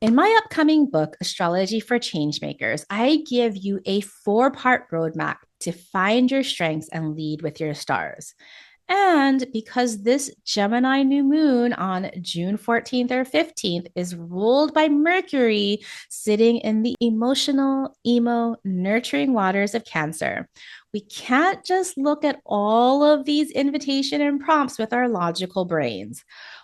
In my upcoming book, Astrology for Changemakers, I give you a four-part roadmap to find your strengths and lead with your stars. And because this Gemini new moon on June 14th or 15th is ruled by Mercury sitting in the emotional, nurturing waters of Cancer, we can't just look at all of these invitation and prompts with our logical brains.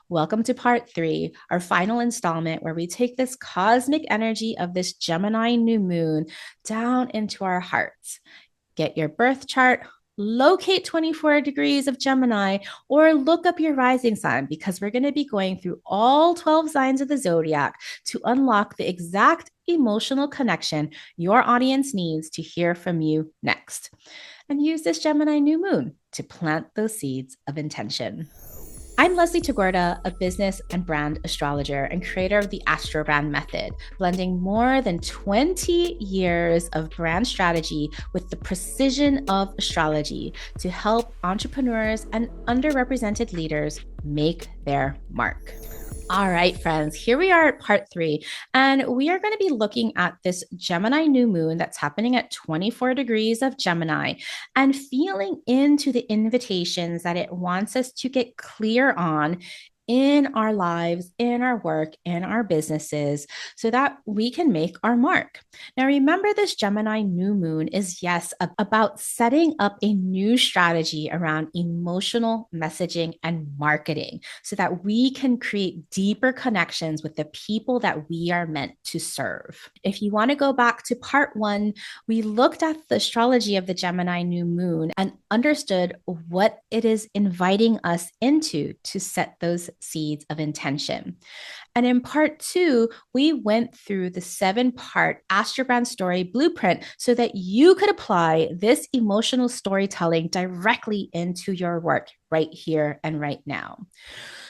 Welcome to part three, our final installment, where we take this cosmic energy of this Gemini new moon down into our hearts. Get your birth chart, locate 24 degrees of Gemini, or look up your rising sign because we're going to be going through all 12 signs of the zodiac to unlock the exact emotional connection your audience needs to hear from you next. And use this Gemini new moon to plant those seeds of intention. I'm Leslie Tagorda, a business and brand astrologer and creator of the Astro Brand Method, blending more than 20 years of brand strategy with the precision of astrology to help entrepreneurs and underrepresented leaders make their mark. All right, friends, here we are at part three, and we are going to be looking at this Gemini new moon that's happening at 24 degrees of Gemini and feeling into the invitations that it wants us to get clear on in our lives, in our work, in our businesses, so that we can make our mark. Now, remember, this Gemini new moon is, yes, about setting up a new strategy around emotional messaging and marketing so that we can create deeper connections with the people that we are meant to serve. If you want to go back to part one, we looked at the astrology of the Gemini new moon and understood what it is inviting us into to set those seeds of intention. And in part two, we went through the 7-part Astrobrand story blueprint so that you could apply this emotional storytelling directly into your work right here and right now.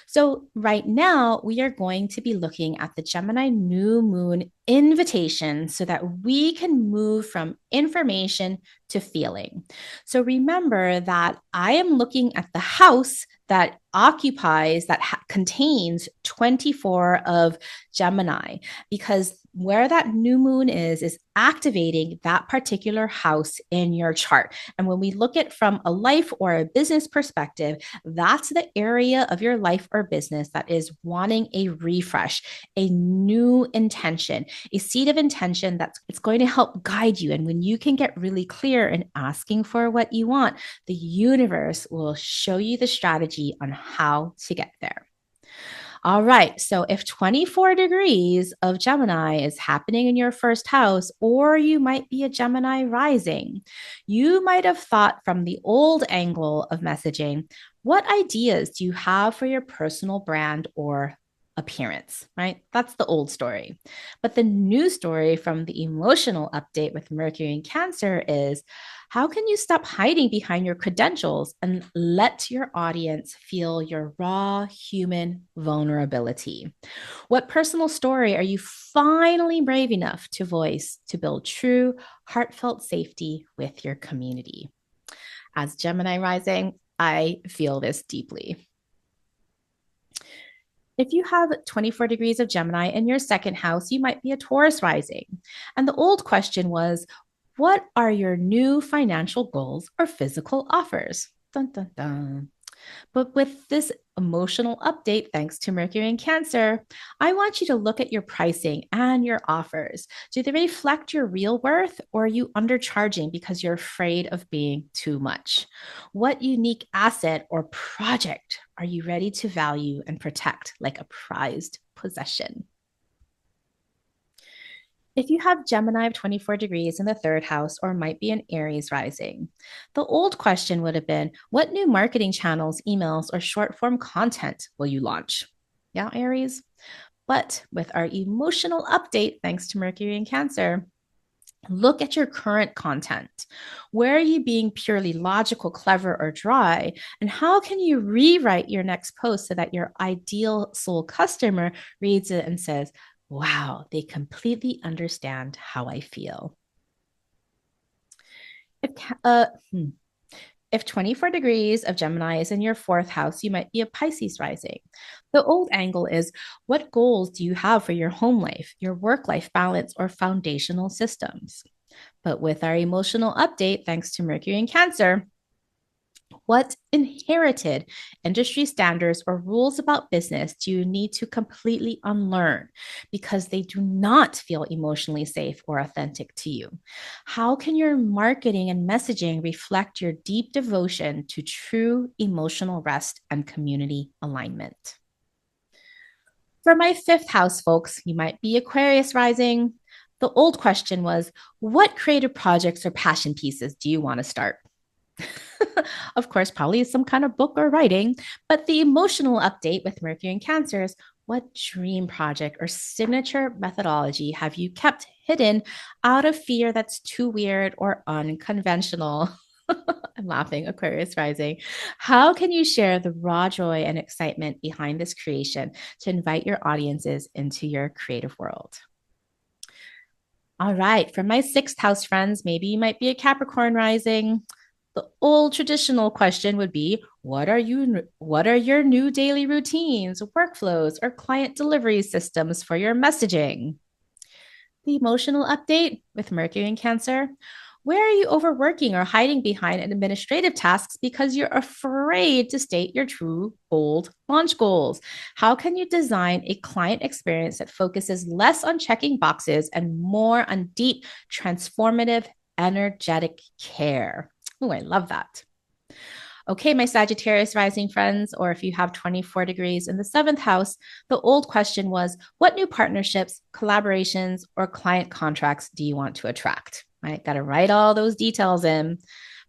So, right now, we are going to be looking at the Gemini new moon invitation so that we can move from information to feeling. So, remember that I am looking at the house that contains 24 of Gemini, because where that new moon is activating that particular house in your chart. And when we look at from a life or a business perspective, that's the area of your life or business that is wanting a refresh, a new intention, a seed of intention that's it's going to help guide you. And when you can get really clear in asking for what you want, the universe will show you the strategy on how to get there. All right. So if 24 degrees of Gemini is happening in your first house, or you might be a Gemini rising, you might have thought from the old angle of messaging, what ideas do you have for your personal brand or appearance, right? That's the old story. But the new story from the emotional update with Mercury and Cancer is, how can you stop hiding behind your credentials and let your audience feel your raw human vulnerability? What personal story are you finally brave enough to voice to build true, heartfelt safety with your community? As Gemini rising, I feel this deeply. If you have 24 degrees of Gemini in your second house, you might be a Taurus rising. And the old question was, what are your new financial goals or physical offers? Dun, dun, dun. But with this emotional update, thanks to Mercury and Cancer, I want you to look at your pricing and your offers. Do they reflect your real worth, or are you undercharging because you're afraid of being too much? What unique asset or project are you ready to value and protect like a prized possession? If you have Gemini of 24 degrees in the third house, or might be an Aries rising, the old question would have been, what new marketing channels, emails, or short form content will you launch? Yeah, Aries. But with our emotional update, thanks to Mercury and Cancer, look at your current content. Where are you being purely logical, clever, or dry? And how can you rewrite your next post so that your ideal soul customer reads it and says, wow, they completely understand how I feel? If, uh, hmm. If 24 degrees of Gemini is in your fourth house, you might be a Pisces rising. The old angle is what goals do you have for your home life, your work life balance, or foundational systems? But with our emotional update, thanks to Mercury in Cancer, what inherited industry standards or rules about business do you need to completely unlearn because they do not feel emotionally safe or authentic to you? How can your marketing and messaging reflect your deep devotion to true emotional rest and community alignment? For my fifth house, folks, you might be Aquarius rising. The old question was, what creative projects or passion pieces do you want to start? Of course, probably some kind of book or writing, but the emotional update with Mercury and Cancers. What dream project or signature methodology have you kept hidden out of fear that's too weird or unconventional? I'm laughing, Aquarius rising. How can you share the raw joy and excitement behind this creation to invite your audiences into your creative world? All right, for my sixth house friends, maybe you might be a Capricorn rising. The old traditional question would be, what are your new daily routines, workflows, or client delivery systems for your messaging? The emotional update with Mercury in Cancer. Where are you overworking or hiding behind administrative tasks because you're afraid to state your true, bold launch goals? How can you design a client experience that focuses less on checking boxes and more on deep, transformative, energetic care? Oh, I love that. Okay, my Sagittarius rising friends, or if you have 24 degrees in the seventh house, the old question was what new partnerships, collaborations, or client contracts do you want to attract? Right? Got to write all those details in.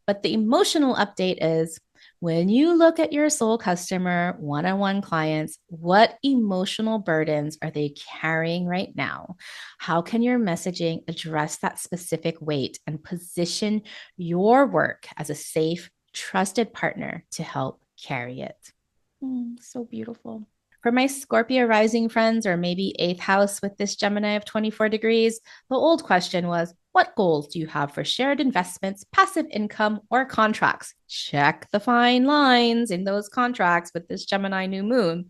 But the emotional update is when you look at your soul customer, one on one clients, what emotional burdens are they carrying right now? How can your messaging address that specific weight and position your work as a safe, trusted partner to help carry it? So beautiful. For my Scorpio rising friends, or maybe eighth house with this Gemini of 24 degrees, the old question was what goals do you have for shared investments, passive income, or contracts? Check the fine lines in those contracts with this Gemini new moon.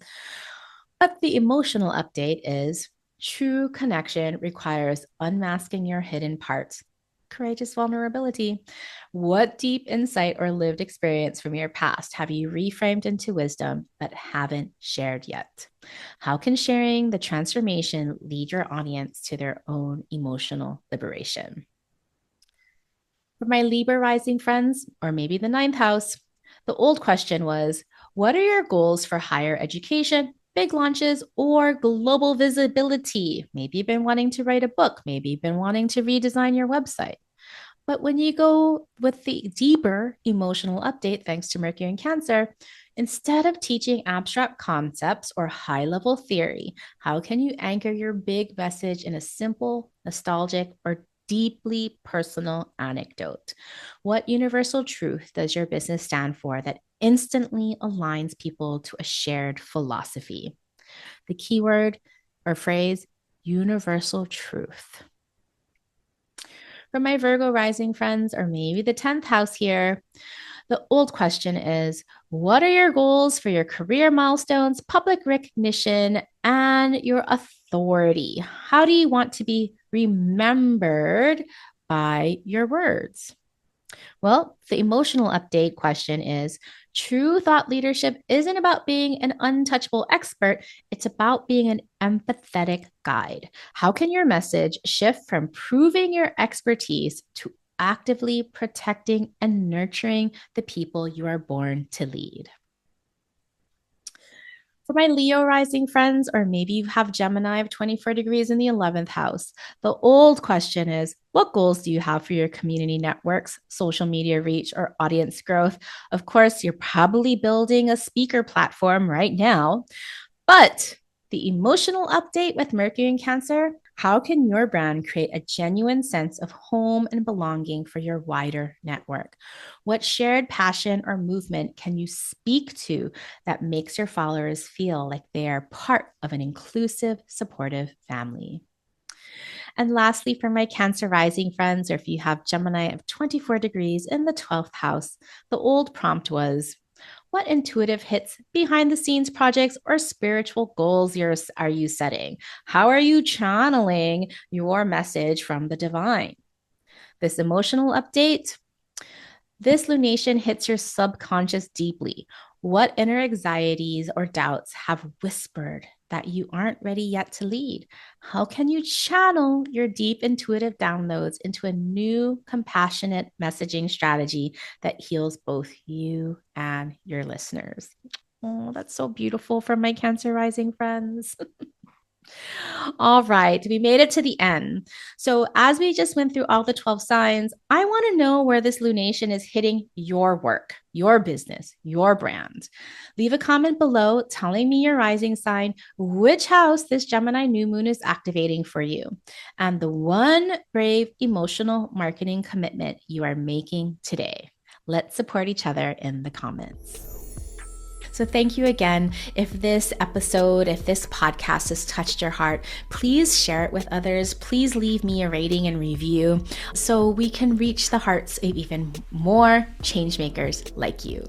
But the emotional update is true connection requires unmasking your hidden parts. Courageous vulnerability. What deep insight or lived experience from your past have you reframed into wisdom but haven't shared yet? How can sharing the transformation lead your audience to their own emotional liberation? For my Libra rising friends, or maybe the ninth house, the old question was what are your goals for higher education, big launches, or global visibility? Maybe you've been wanting to write a book, maybe you've been wanting to redesign your website. But when you go with the deeper emotional update, thanks to Mercury in Cancer, instead of teaching abstract concepts or high level theory, how can you anchor your big message in a simple, nostalgic, or deeply personal anecdote? What universal truth does your business stand for that instantly aligns people to a shared philosophy? The keyword or phrase, universal truth. For my Virgo rising friends, or maybe the 10th house here, the old question is what are your goals for your career milestones, public recognition, and your authority? How do you want to be remembered by your words? Well, the emotional update question is true thought leadership isn't about being an untouchable expert, it's about being an empathetic guide. How can your message shift from proving your expertise to actively protecting and nurturing the people you are born to lead? For my Leo rising friends, or maybe you have Gemini of 24 degrees in the 11th house, the old question is what goals do you have for your community networks, social media reach, or audience growth? Of course, you're probably building a speaker platform right now, but the emotional update with Mercury in Cancer, how can your brand create a genuine sense of home and belonging for your wider network? What shared passion or movement can you speak to that makes your followers feel like they are part of an inclusive, supportive family? And lastly, for my Cancer rising friends, or if you have Gemini of 24 degrees in the 12th house, the old prompt was, what intuitive hits, behind the scenes projects, or spiritual goals are you setting? How are you channeling your message from the divine? This emotional update, this lunation hits your subconscious deeply. What inner anxieties or doubts have whispered that you aren't ready yet to lead? How can you channel your deep intuitive downloads into a new compassionate messaging strategy that heals both you and your listeners? Oh, that's so beautiful from my Cancer rising friends. All right, we made it to the end. So, as we just went through all the 12 signs, I want to know where this lunation is hitting your work, your business, your brand. Leave a comment below telling me your rising sign, which house this Gemini new moon is activating for you, and the one brave emotional marketing commitment you are making today. Let's support each other in the comments. So thank you again. If this episode, if this podcast has touched your heart, please share it with others. Please leave me a rating and review so we can reach the hearts of even more changemakers like you.